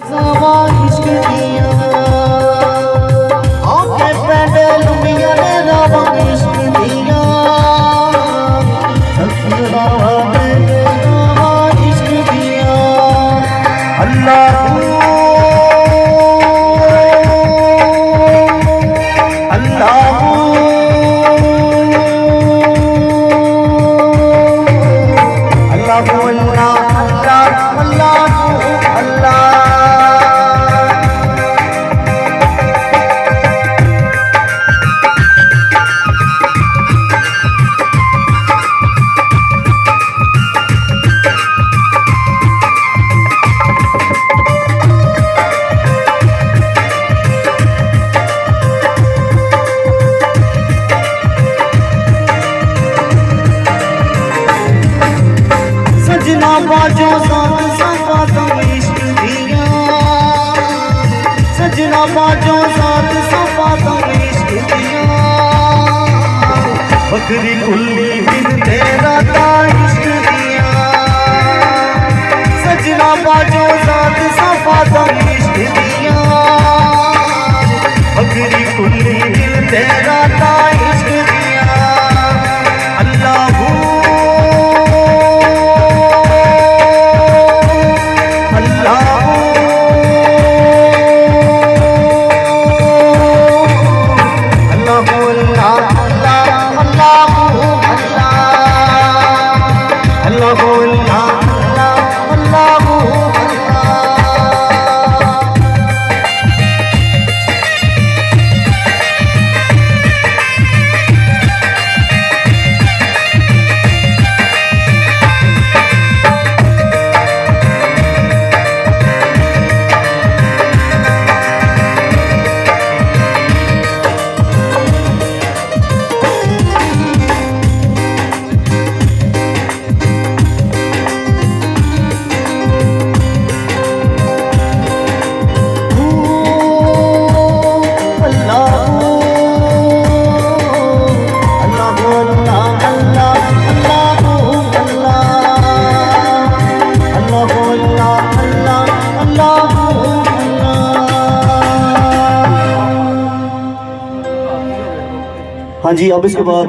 सावा इश्क दिया आंखें पैंडे लुमिया ने रावा इश्क दिया ससुरावा में सावा इश्क दिया अल्लाह सजना बाजो साथ सफा तुम इश्क दिया सजना बाजो साथ सफा तुम इश्क दिया बकरी कुल्ली बिन तेरा ता इश्क दिया सजना बाजो साथ सफा तुम इश्क दिया बकरी कुल्ली बिन तेरा ता इश्क दिया अल्लाह हाँ जी अब इसके बाद